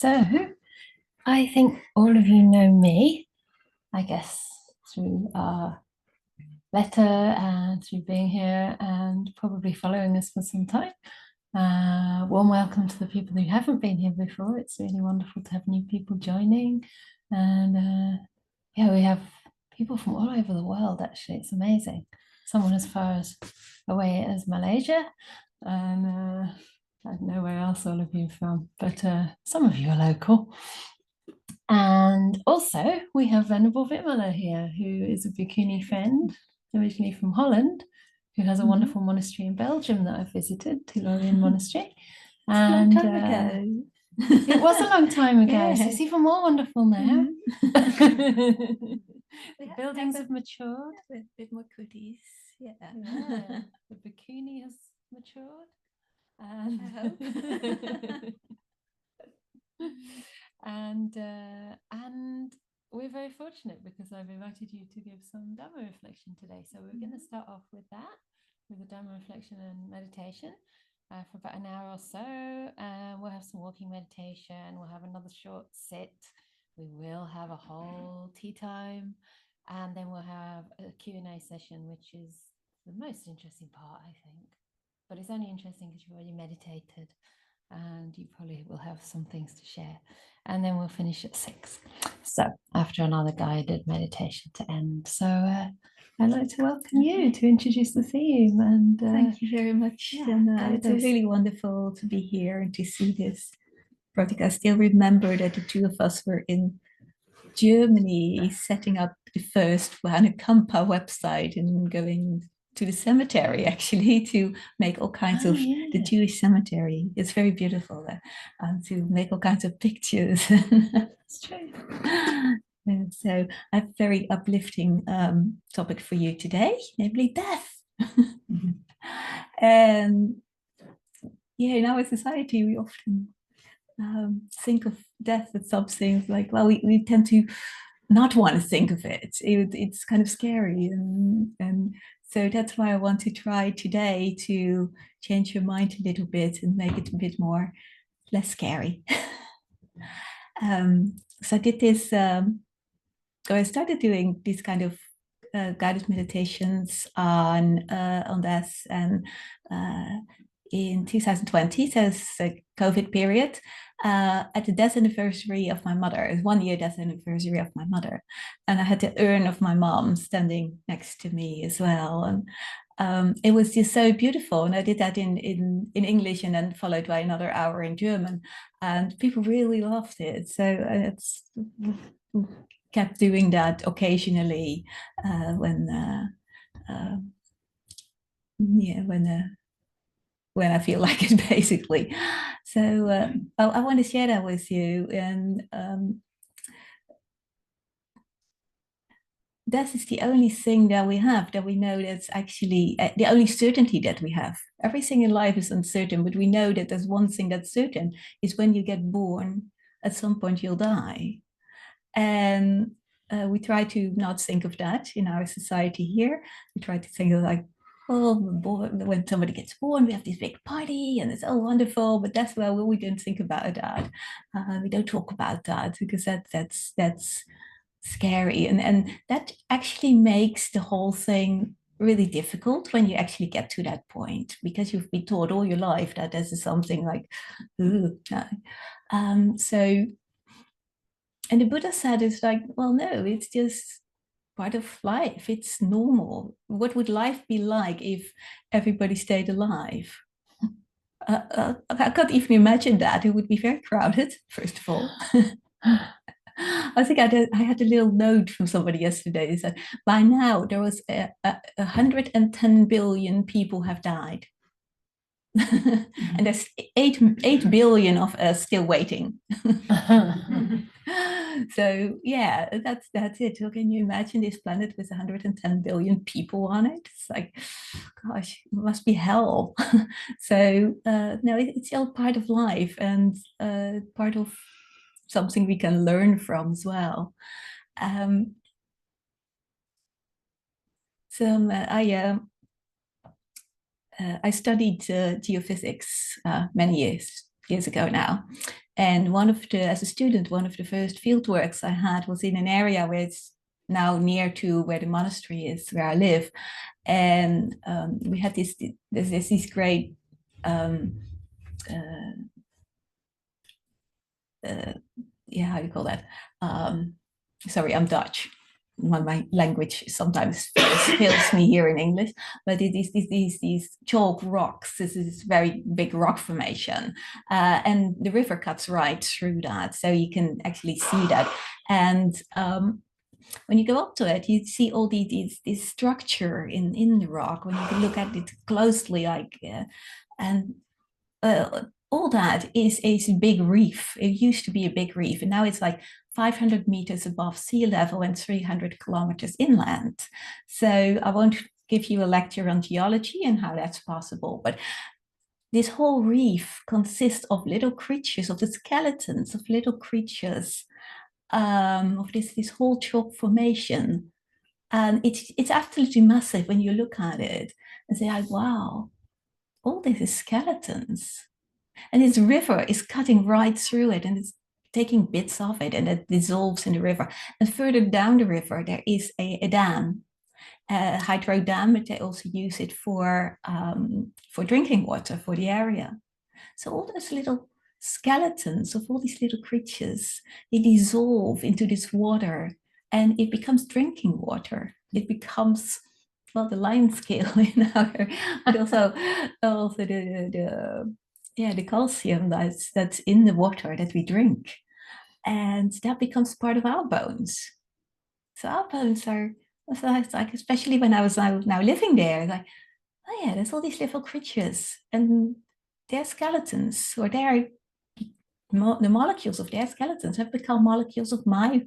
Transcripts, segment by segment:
So, I think all of you know me, I guess, through our letter and through being here and probably following us for some time. Warm welcome to the people who haven't been here before. It's really wonderful to have new people joining. And yeah, we have people from all over the world, actually. It's amazing. Someone as far as away as Malaysia. And I don't know where else all of you are from, but some of you are local. And also, we have Venerable Vimala here, who is a bikini friend, originally from Holland, who has a wonderful monastery in Belgium that I've visited, Tilorian Monastery. And a long time ago. It was a long time ago, Yeah. so it's even more wonderful now. The buildings have matured. A bit more goodies. Yeah. The bikini has matured. And we're very fortunate because I've invited you to give some Dhamma reflection today. So we're going to start off with that, with the Dhamma reflection and meditation for about an hour or so. We'll have some walking meditation. We'll have another short sit. We will have a whole tea time. And then we'll have a Q&A session, which is the most interesting part, I think. But it's only interesting because you've already meditated and you probably will have some things to share. And then we'll finish at 6. So after another guided meditation to end. So I'd like to welcome you to introduce the theme. And thank you very much. Yeah, and it's really wonderful to be here and to see this project. I still remember that the two of us were in Germany setting up the first Kampa website and going to the cemetery actually to make all kinds of the Jewish cemetery. It's very beautiful to make all kinds of pictures. That's true. And so I have a very uplifting topic for you today, namely death. And yeah, in our society we often think of death as something like, well, we tend to not want to think of it. It's kind of scary. And so that's why I want to try today to change your mind a little bit and make it a bit more less scary. So I did this, I started doing these kind of guided meditations on death and in 2020, so it's a COVID period, at the death anniversary of my mother. It's 1 year death anniversary of my mother. And I had the urn of my mom standing next to me as well. And it was just so beautiful. And I did that in English and then followed by another hour in German. And people really loved it. So it's kept doing that occasionally when I feel like it, basically. So I want to share that with you. And death is the only thing that we have, that we know that's actually the only certainty that we have. Everything in life is uncertain, but we know that there's one thing that's certain, is when you get born, at some point you'll die. And we try to not think of that in our society here. We try to think of like, oh, when somebody gets born, we have this big party and it's all wonderful. But that's why we don't think about that. We don't talk about that because that's scary. And that actually makes the whole thing really difficult when you actually get to that point, because you've been taught all your life that this is something like, ooh. So, and the Buddha said, it's like, well, no, it's just part of life. It's normal. What would life be like if everybody stayed alive? I can't even imagine that. It would be very crowded, first of all. I think I had a little note from somebody yesterday. They said, by now, there was 110 billion people have died. And there's 8 billion of us still waiting. So yeah, that's it. So can you imagine this planet with 110 billion people on it? It's like, gosh, it must be hell. So no, it's still part of life and part of something we can learn from as well. I studied geophysics many years ago now, And as a student, one of the first field works I had was in an area where it's now near to where the monastery is, where I live. And we had these great how do you call that? Sorry, I'm Dutch. My language sometimes fails me here in English, but it is these chalk rocks. This is very big rock formation, and the river cuts right through that, so you can actually see that. And when you go up to it, you see all this structure in the rock. When you look at it closely, and all that is a big reef. It used to be a big reef, and now it's like 500 meters above sea level and 300 kilometers inland. So I won't give you a lecture on geology and how that's possible, but this whole reef consists of little creatures, of the skeletons of little creatures, of this whole chalk formation. And it's absolutely massive when you look at it and say, like, wow, all this is skeletons. And this river is cutting right through it, and it's taking bits of it, and it dissolves in the river. And further down the river, there is a dam, a hydro dam, but they also use it for drinking water for the area. So all those little skeletons of all these little creatures, they dissolve into this water, and it becomes drinking water. It becomes, well, the lime scale in our, but also the calcium that's in the water that we drink, and that becomes part of our bones. So our bones are, so it's like, especially when I was now living there, like, oh yeah, there's all these little creatures, and their skeletons, or the molecules of their skeletons have become molecules of my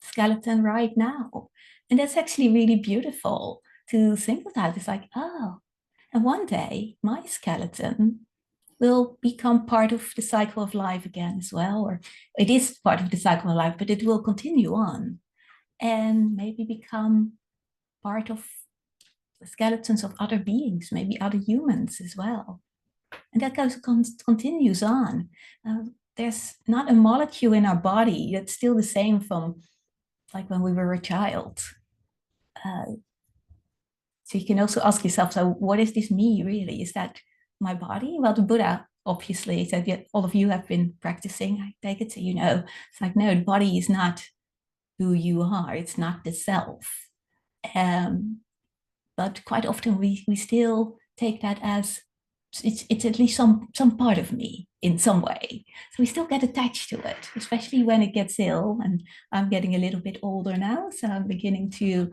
skeleton right now. And that's actually really beautiful to think of that. It's like, oh, and one day my skeleton will become part of the cycle of life again as well, or it is part of the cycle of life, but it will continue on and maybe become part of the skeletons of other beings, maybe other humans as well. And that continues on. There's not a molecule in our body that's still the same from like when we were a child. So you can also ask yourself, so what is this me really? Is that my body? Well, the Buddha obviously said, yeah, all of you have been practicing, I take it, so you know. It's like, no, the body is not who you are. It's not the self. But quite often we still take that as it's at least some part of me in some way. So we still get attached to it, especially when it gets ill. And I'm getting a little bit older now, so I'm beginning to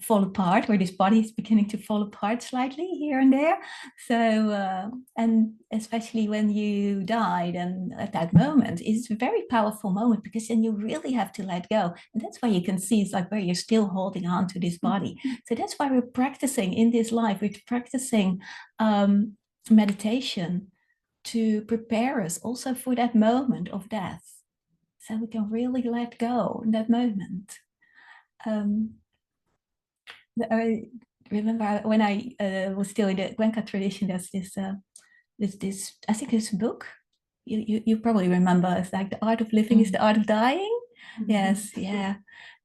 fall apart, or this body is beginning to fall apart slightly here and there. So and especially when you died, and at that moment it's a very powerful moment, because then you really have to let go. And that's why you can see it's like where you're still holding on to this body. So that's why we're practicing in this life. We're practicing meditation to prepare us also for that moment of death, so we can really let go in that moment. I remember when I was still in the Cuenca tradition, there's this I think it's a book. You probably remember. It's like The Art of Living is the Art of Dying. Mm-hmm. Yes, yeah.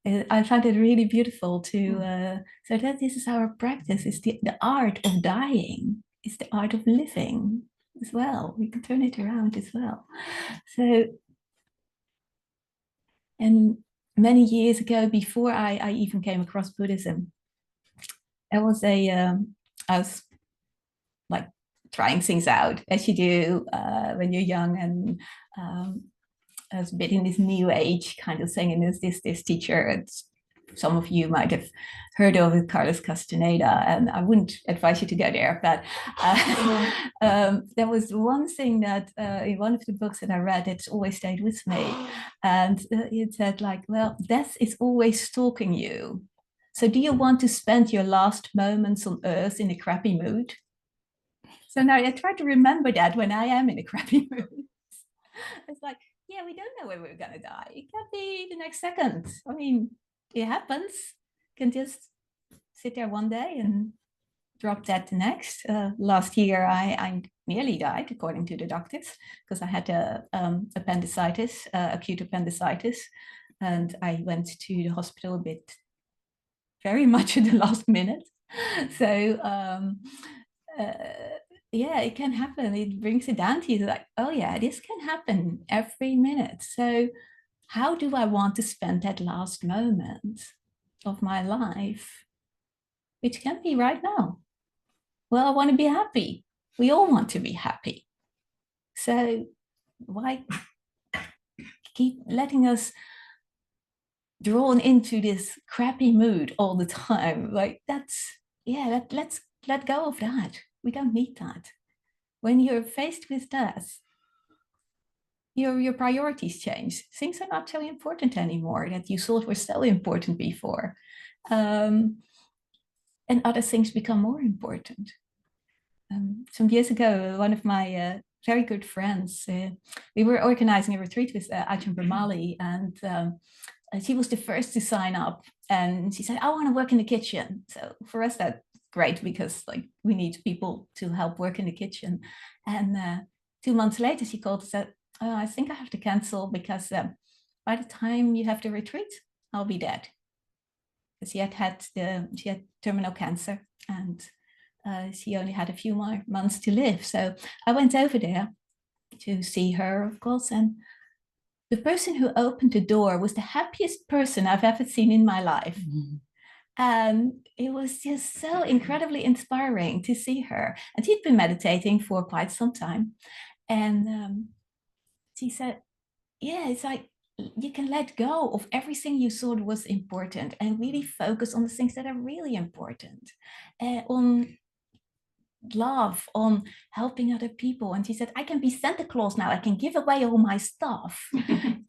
I found it really beautiful to so that this is our practice. It's the art of dying. It's the art of living as well. We can turn it around as well. So, and many years ago, before I even came across Buddhism, I was like trying things out, as you do when you're young, and I was a bit in this new age kind of thing. And there's this teacher, some of you might have heard of it, Carlos Castaneda, and I wouldn't advise you to go there, but there was one thing that in one of the books that I read that's always stayed with me, and it said, like, well, death is always stalking you. So do you want to spend your last moments on earth in a crappy mood? So now I try to remember that when I am in a crappy mood. It's like, yeah, we don't know when we're going to die. It can be the next second. I mean, it happens. You can just sit there one day and drop dead next. Last year, I nearly died, according to the doctors, because I had appendicitis, acute appendicitis, and I went to the hospital a bit, very much at the last minute. So uh, yeah, it can happen. It brings it down to you like, oh yeah, this can happen every minute. So how do I want to spend that last moment of my life, which can be right now? Well, I want to be happy. We all want to be happy. So why keep letting us drawn into this crappy mood all the time? Like let's let go of that. We don't need that. When you're faced with death, your priorities change. Things are not so important anymore that you thought were so important before. And other things become more important. Some years ago, one of my very good friends, we were organizing a retreat with Ajahn Brahmali, and she was the first to sign up. And she said, I want to work in the kitchen. So for us, that's great because like we need people to help work in the kitchen. And 2 months later, she called and said, I think I have to cancel because by the time you have the retreat, I'll be dead. Because she had terminal cancer, and she only had a few more months to live. So I went over there to see her, of course, and the person who opened the door was the happiest person I've ever seen in my life. Mm-hmm. And it was just so incredibly inspiring to see her. And she'd been meditating for quite some time. And she said, yeah, it's like you can let go of everything you thought was important and really focus on the things that are really important, on love, on helping other people. And she said, I can be Santa Claus now. I can give away all my stuff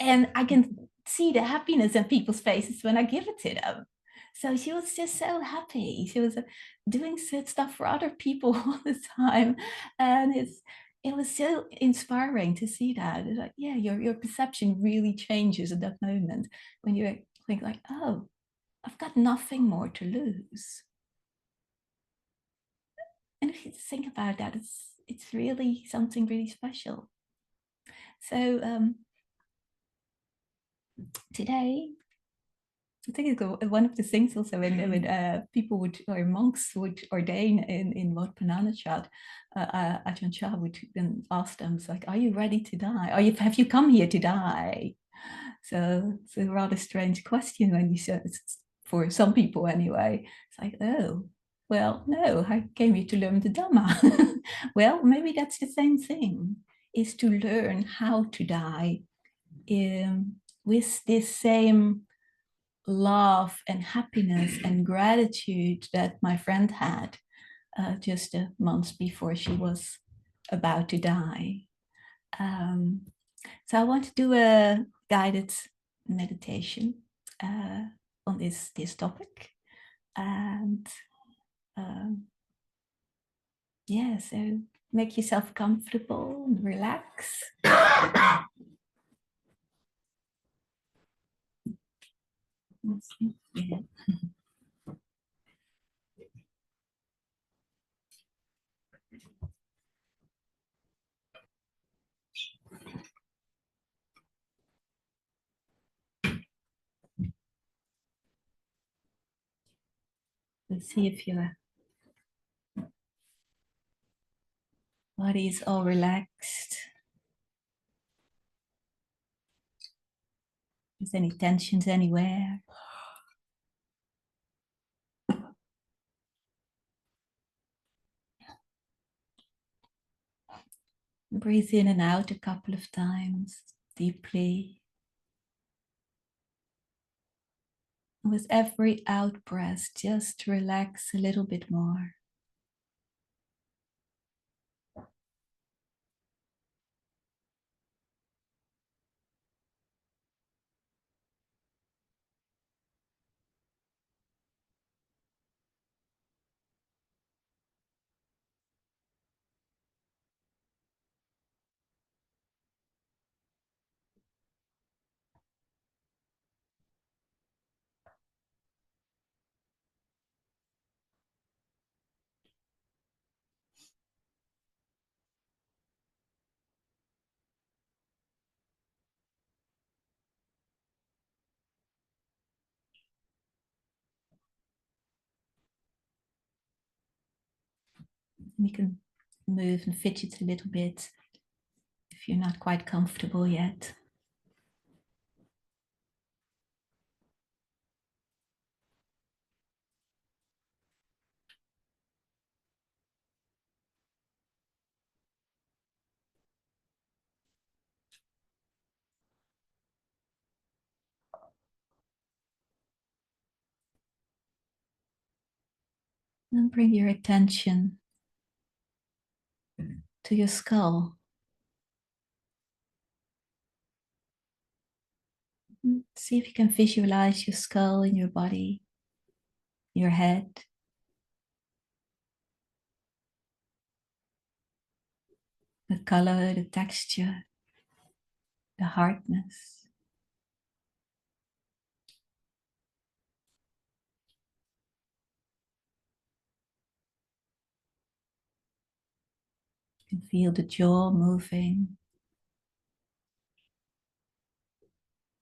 and I can see the happiness in people's faces when I give it to them. So she was just so happy. She was doing stuff for other people all the time. And it was so inspiring to see that. It's like, yeah, your perception really changes at that moment when you think like, oh, I've got nothing more to lose. And if you think about that, it's really something really special. So today, I think one of the things also when people would or monks would ordain in Wat Pananachat, Ajahn Chah would then ask them, it's like, are you ready to die? Have you come here to die? So it's a rather strange question when you said it's for some people anyway. It's like, oh, well, no, I came here to learn the Dhamma. Well, maybe that's the same thing, is to learn how to die with this same love and happiness and gratitude that my friend had just a month before she was about to die. So I want to do a guided meditation on this topic. And yeah, so make yourself comfortable and relax. Yeah. Let's see if your body is all relaxed. Is there any tensions anywhere? Breathe in and out a couple of times deeply. With every out breath, just relax a little bit more. And you can move and fidget a little bit if you're not quite comfortable yet. And bring your attention to your skull. See if you can visualize your skull in your body, your head. The color, the texture, the hardness. You can feel the jaw moving,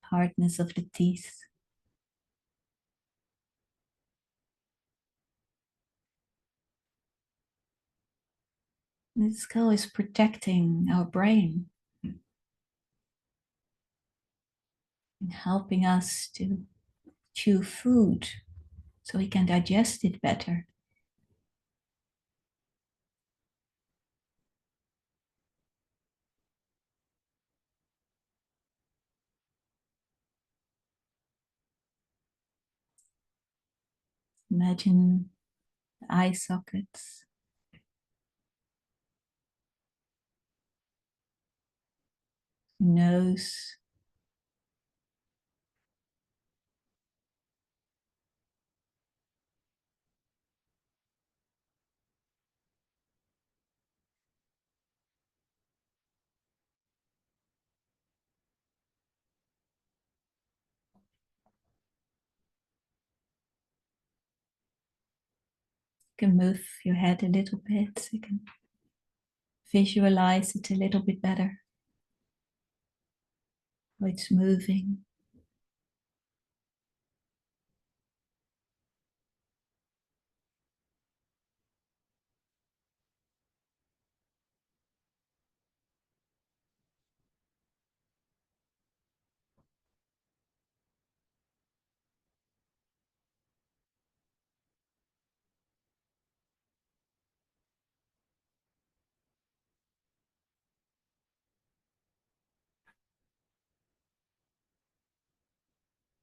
hardness of the teeth. The skull is protecting our brain and helping us to chew food so we can digest it better. Imagine eye sockets, nose, you can move your head a little bit so you can visualize it a little bit better. How it's moving.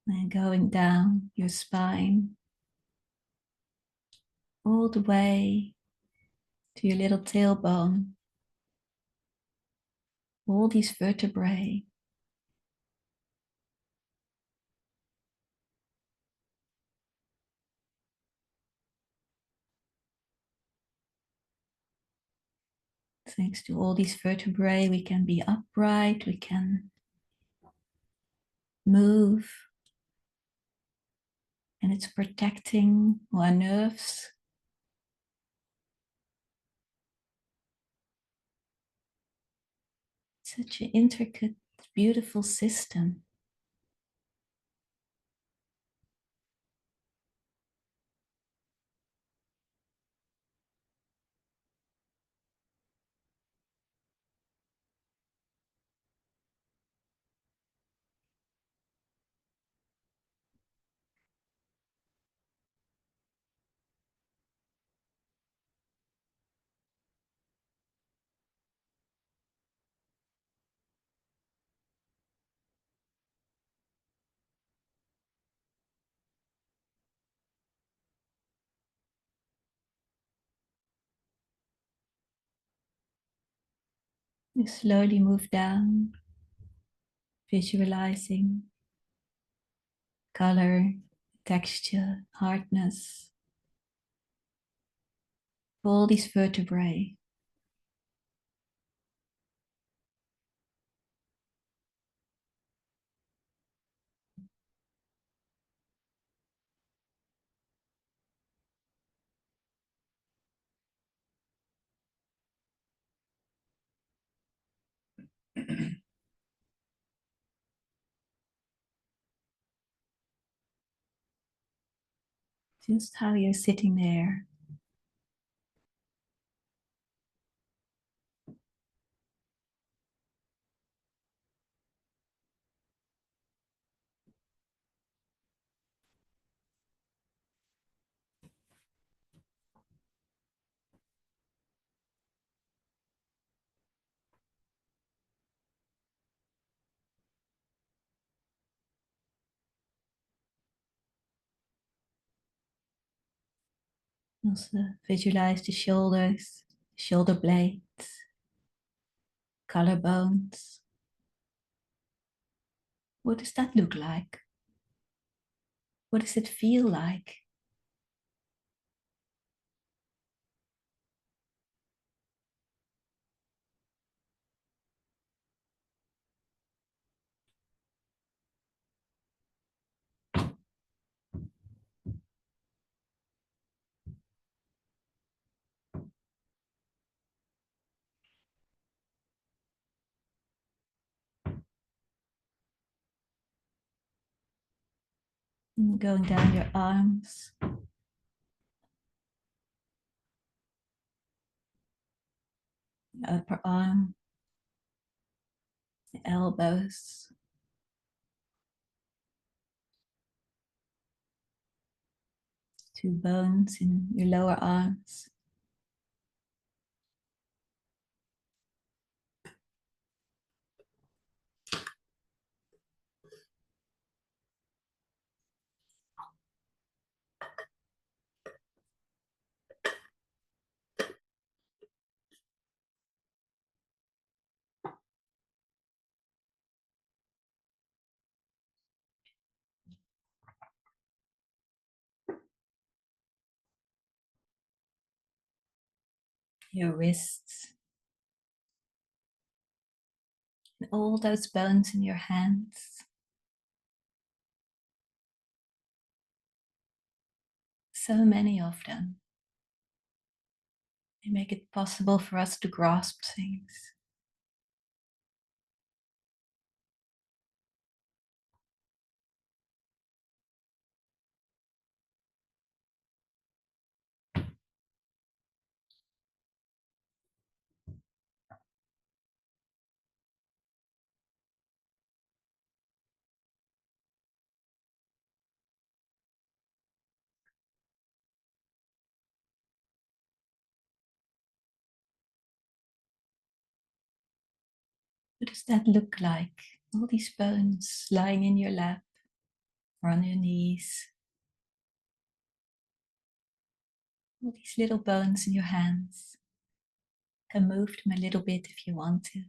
And going down your spine, all the way to your little tailbone. All these vertebrae. Thanks to all these vertebrae, we can be upright, we can move, and it's protecting our nerves. Such an intricate, beautiful system. You slowly move down, visualizing color, texture, hardness, all these vertebrae. Just how you're sitting there. Also visualize the shoulders, shoulder blades, collarbones. What does that look like? What does it feel like? And going down your arms, upper arm, the elbows, two bones in your lower arms. Your wrists, and all those bones in your hands. So many of them. They make it possible for us to grasp things. What does that look like? All these bones lying in your lap or on your knees. All these little bones in your hands. You can move them a little bit if you want to.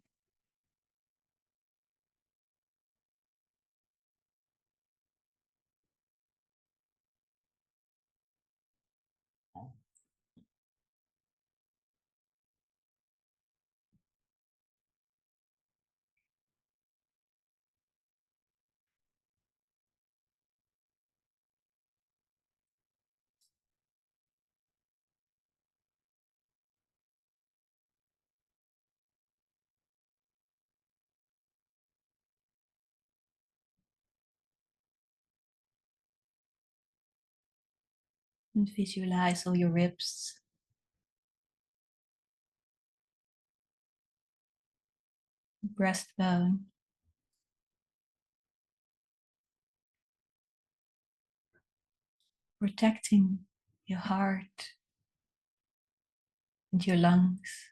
And visualize all your ribs, breastbone, protecting your heart and your lungs.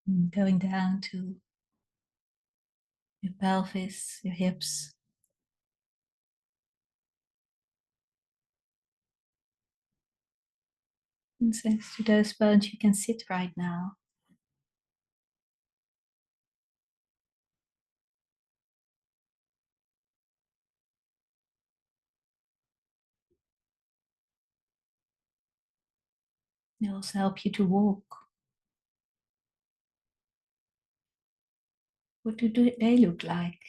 And going down to your pelvis, your hips. And thanks to those bones, you can sit right now. They also help you to walk. What do they look like?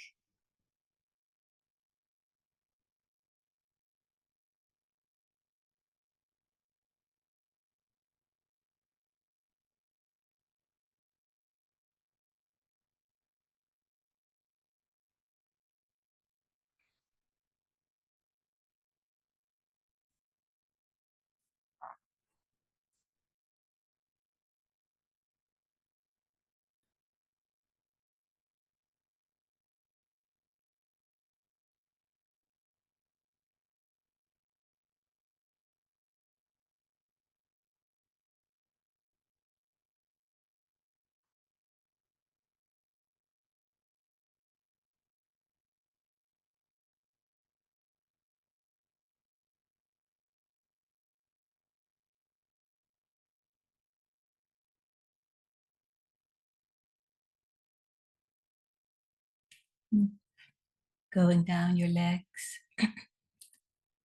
Going down your legs,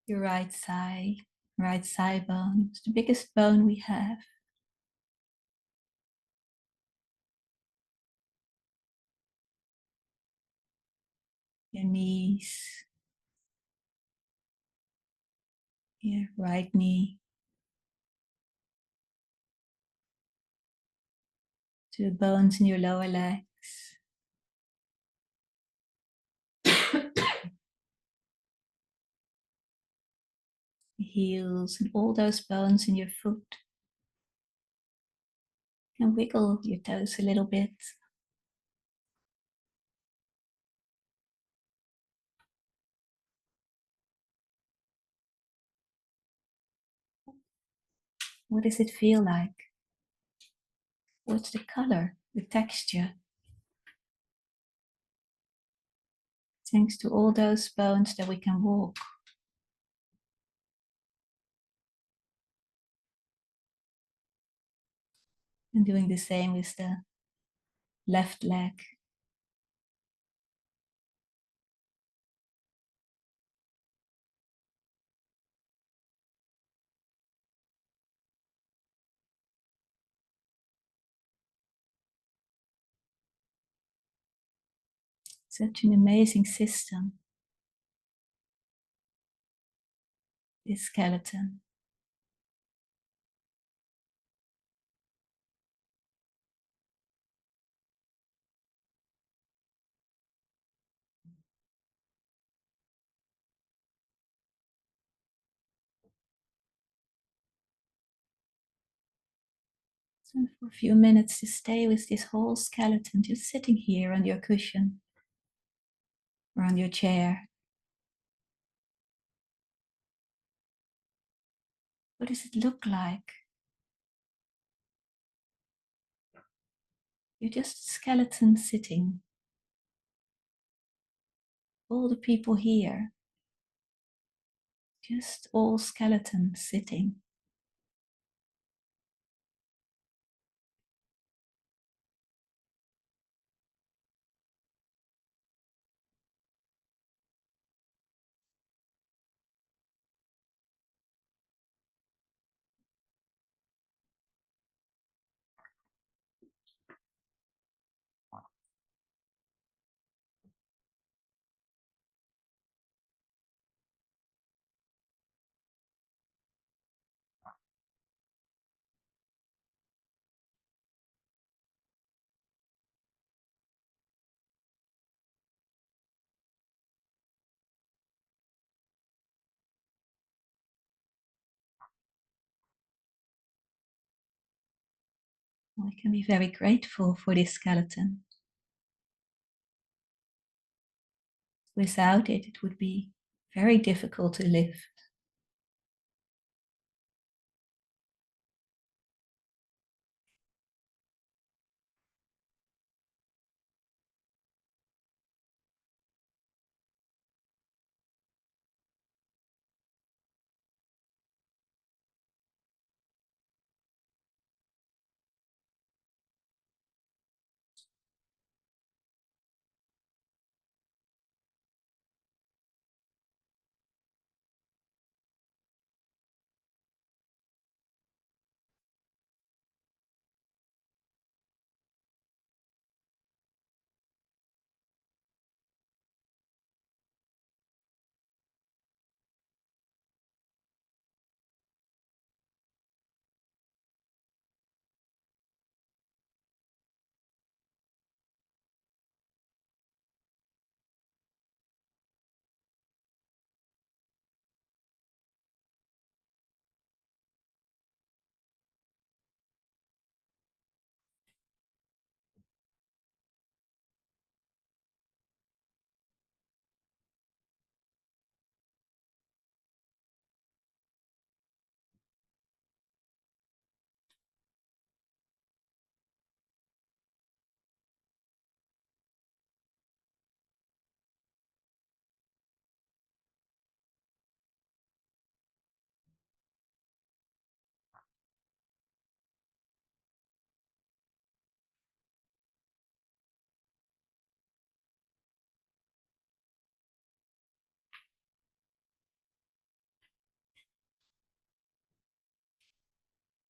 your right thigh bone. It's the biggest bone we have. Your knees, your right knee, to the bones in your lower legs. Heels and all those bones in your foot. And wiggle your toes a little bit. What does it feel like? What's the color, the texture? Thanks to all those bones that we can walk. And doing the same with the left leg. Such an amazing system, this skeleton. So for a few minutes to stay with this whole skeleton, just sitting here on your cushion or on your chair. What does it look like? You're just a skeleton sitting. All the people here, just all skeletons sitting. We can be very grateful for this skeleton. Without it, it would be very difficult to live.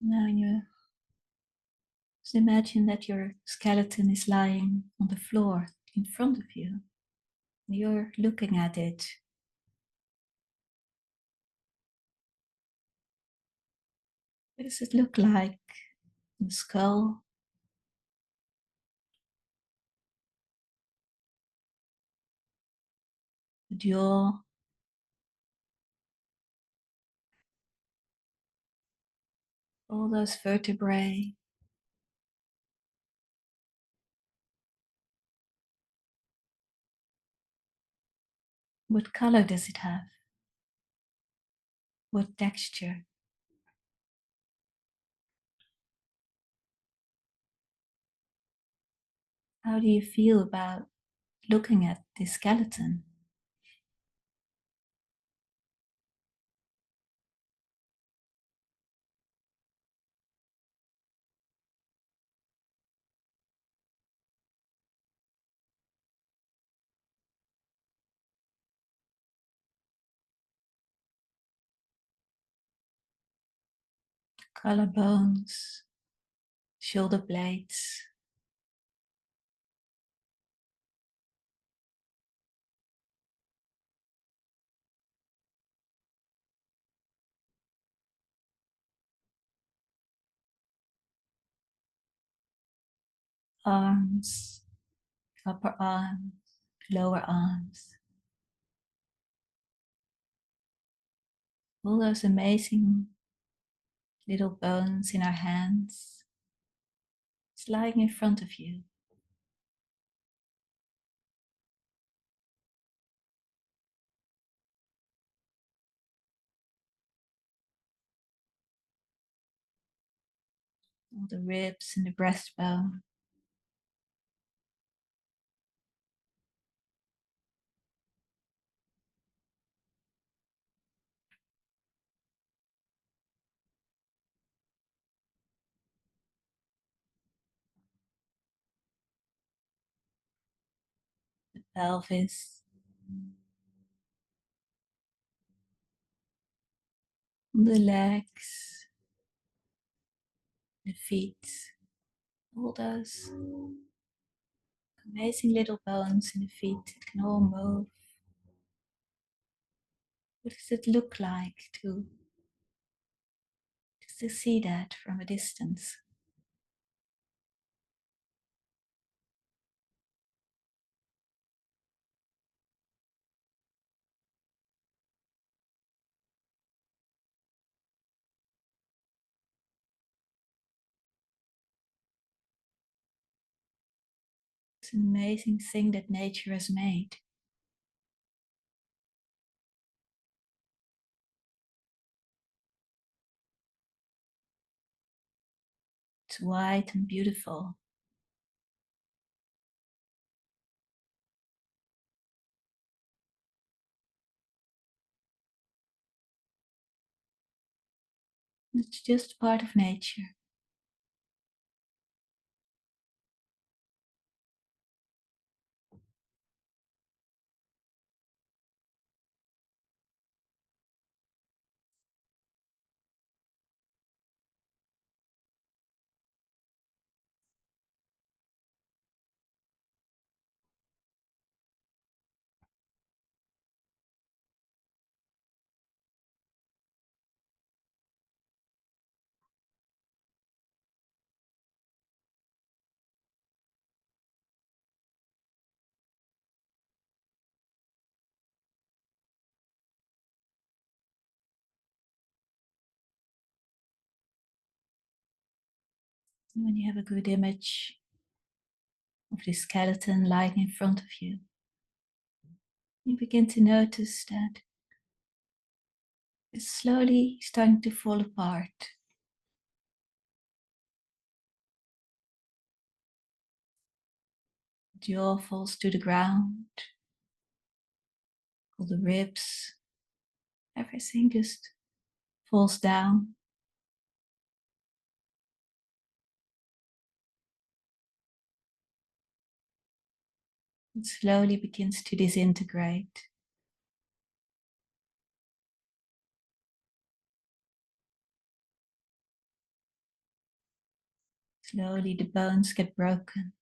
Now you just imagine that your skeleton is lying on the floor in front of you. You're looking at it. What does it look like? The skull, the jaw, all those vertebrae. What color does it have? What texture? How do you feel about looking at the skeleton? Collarbones, shoulder blades, arms, upper arms, lower arms. All those amazing little bones in our hands. It's lying in front of you. All the ribs and the breastbone. The pelvis, the legs, the feet, all those amazing little bones in the feet that can all move. What does it look like to just to see that from a distance? It's an amazing thing that nature has made. It's white and beautiful. It's just part of nature. And when you have a good image of the skeleton lying in front of you, you begin to notice that it's slowly starting to fall apart. The jaw falls to the ground, all the ribs, everything just falls down. And slowly begins to disintegrate. Slowly the bones get broken.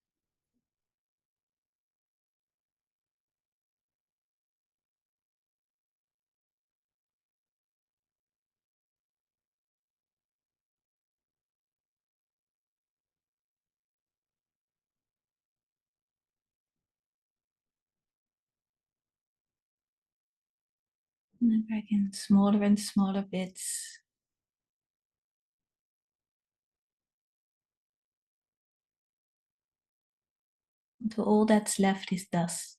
And then break in smaller and smaller bits. Until all that's left is dust.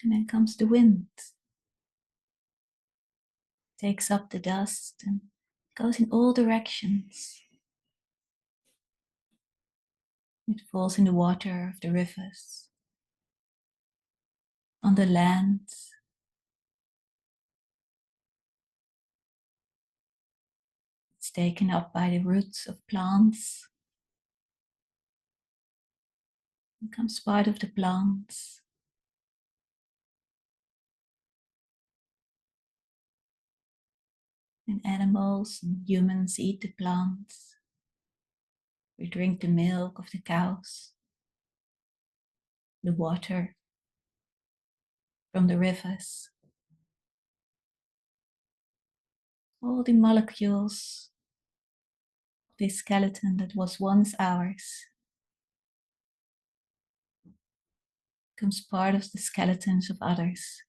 And then comes the wind. Takes up the dust and goes in all directions. It falls in the water of the rivers, on the land. It's taken up by the roots of plants. It becomes part of the plants. And animals and humans eat the plants. We drink the milk of the cows, the water from the rivers. All the molecules of this skeleton that was once ours becomes part of the skeletons of others.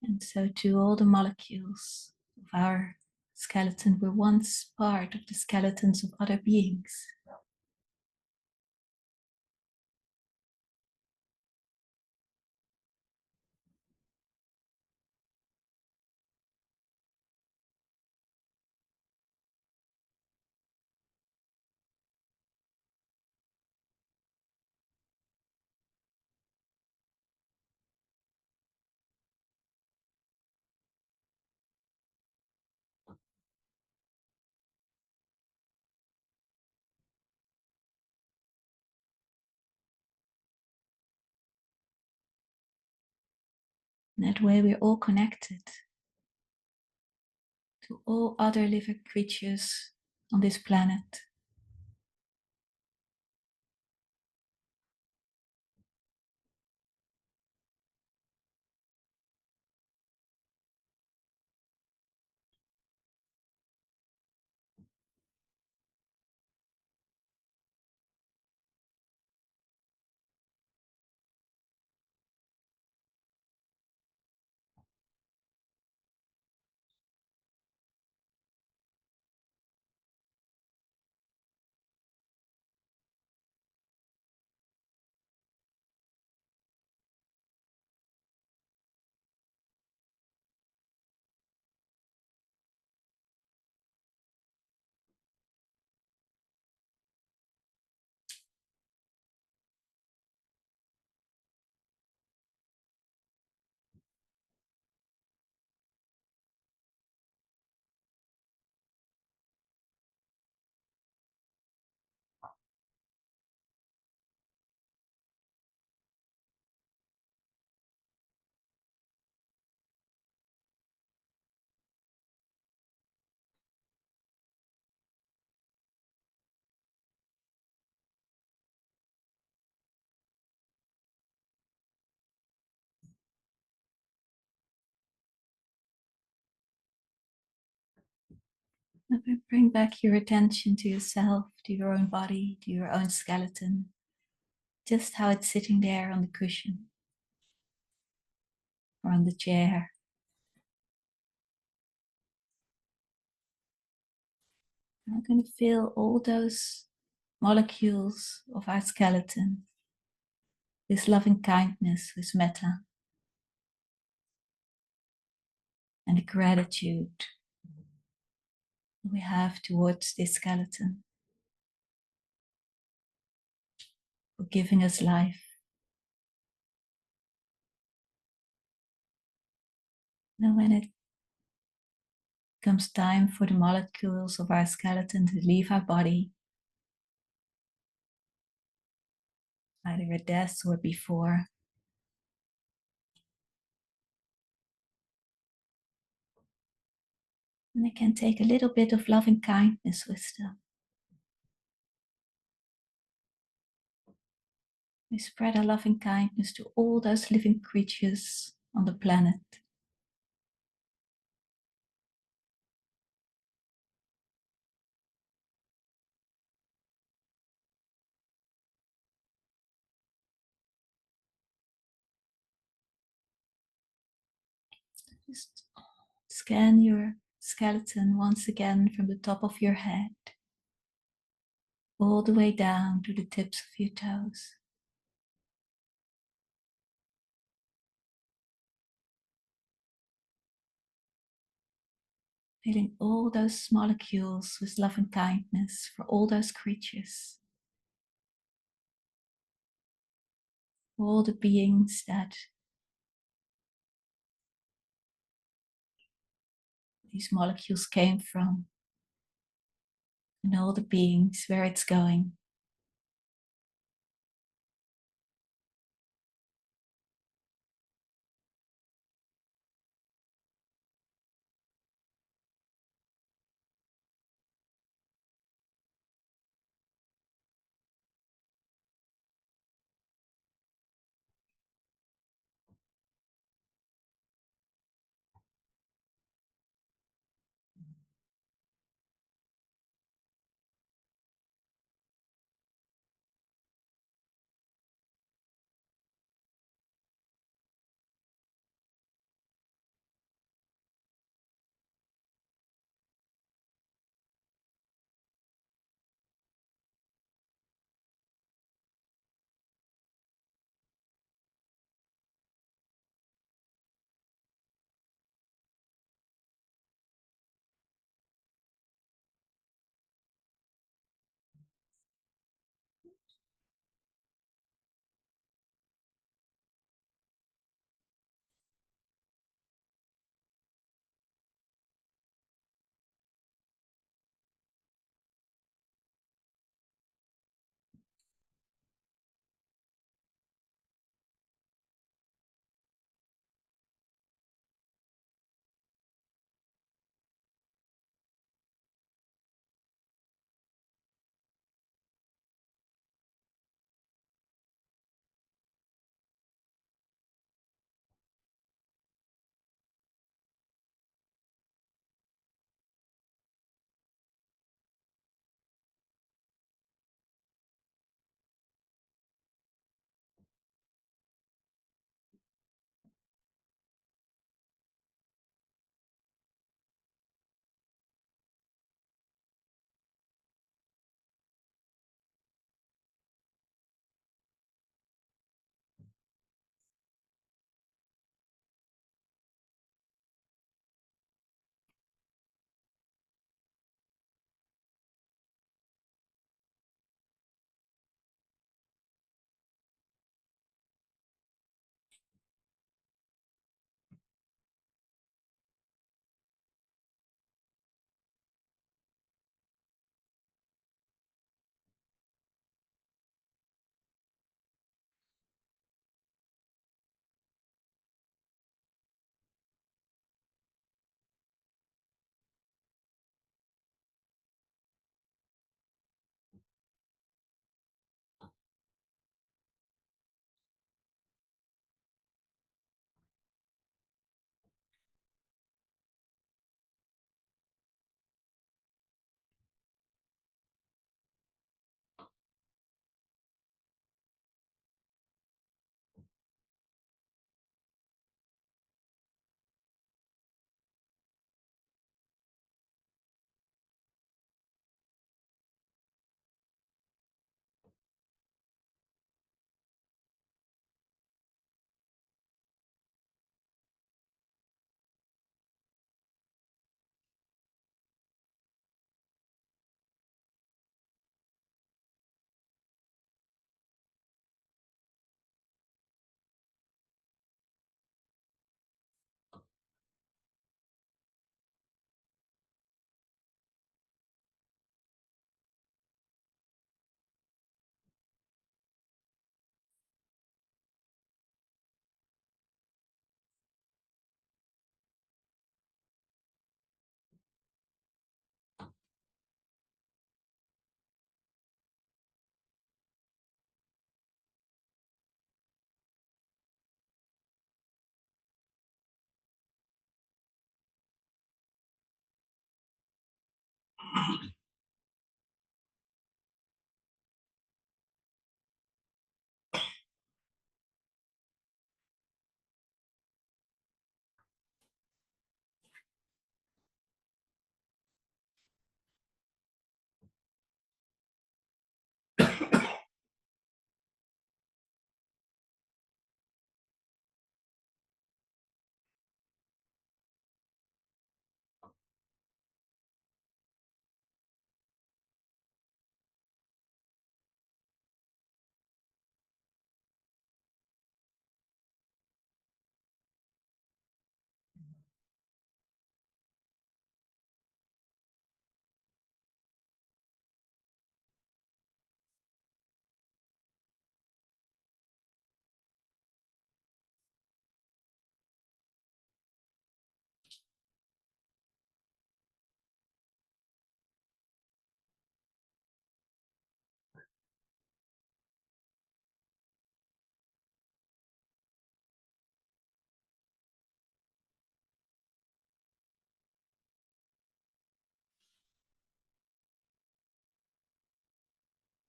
And so too all the molecules of our skeleton were once part of the skeletons of other beings. In that way, we're all connected to all other living creatures on this planet. Now bring back your attention to yourself, to your own body, to your own skeleton. just how it's sitting there on the cushion or on the chair. I'm going to fill all those molecules of our skeleton with loving kindness, with metta, and the gratitude we have towards this skeleton for giving us life. Now, when it comes time for the molecules of our skeleton to leave our body, either at death or before, and I can take a little bit of loving kindness with them. We spread our loving kindness to all those living creatures on the planet. Just scan your skeleton once again from the top of your head all the way down to the tips of your toes. Filling all those molecules with love and kindness for all those creatures, all the beings that these molecules came from, and all the beings where it's going.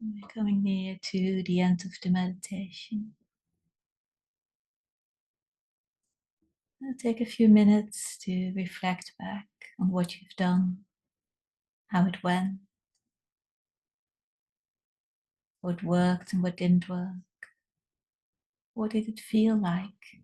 We're coming near to the end of the meditation. I'll take a few minutes to reflect back on what you've done, how it went, what worked and what didn't work. What did it feel like?